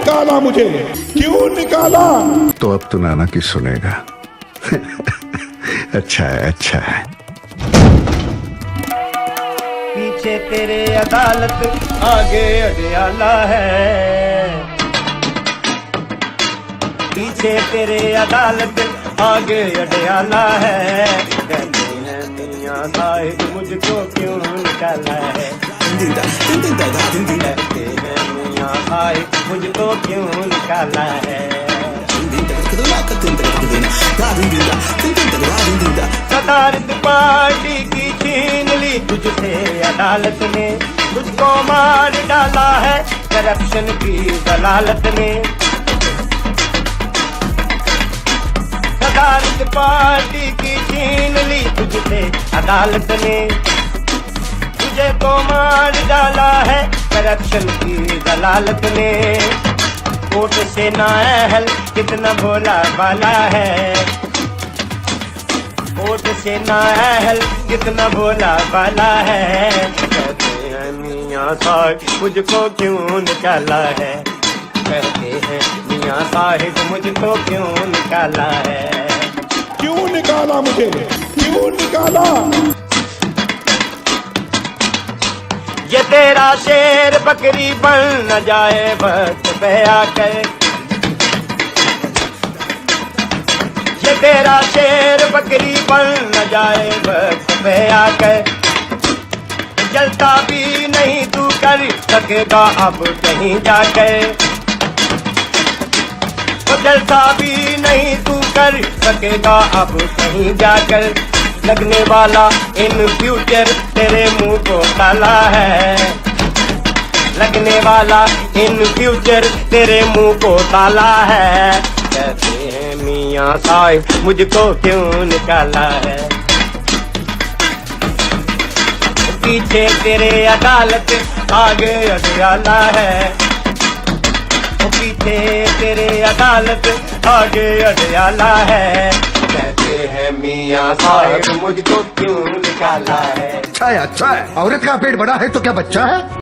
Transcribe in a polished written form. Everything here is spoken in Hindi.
निकाला मुझे, क्यों निकाला? तो अब तू नाना की सुनेगा। अच्छा है, अच्छा है। पीछे तेरे अदालत, आगे अडयाला है। पीछे तेरे अदालत, आगे अडयाला है। कहते हैं मियां साहिब मुझको क्यों निकाला है। कहते हैं मियां साहिब मुझको क्यों निकाला है। सदारत पार्टी की छीन ली तुझसे अदालत ने, तुझको मार डाला है करप्शन की दलालत ने। सदारत पार्टी की छीन ली तुझसे अदालत ने, तुझे तो मार डाला है करप्शन की दलालत ने। कोर्ट से नाअहल कितना भोला भाला है। कोर्ट से नाअहल कितना भोला भाला है। कहते हैं मियां साहिब मुझको क्यों निकाला है। कहते हैं मियां साहिब मुझको क्यों निकाला है। क्यों निकाला मुझे, क्यों निकाला? ये तेरा शेर बकरी बन न जाए वक्त पे आकर। ये तेरा शेर बकरी बन न जाए वक्त पे आकर। जलता भी नहीं तू कर सकेगा अब कहीं जाकर। तो जलता भी नहीं तू कर सकेगा अब कहीं जाकर। लगने वाला इन फ्यूचर तेरे मुंह को ताला है। लगने वाला इन फ्यूचर तेरे मुंह को ताला है। कहते हैं मियां साहिब मुझको क्यों निकाला है। पीछे तेरे अदालत, आगे अडयाला है। पीछे तेरे अदालत, आगे अडयाला है। कहते हैं मियां साहिब मुझको क्यों निकाला है। अच्छा है, अच्छा है। औरत का पेट बड़ा है तो क्या बच्चा है?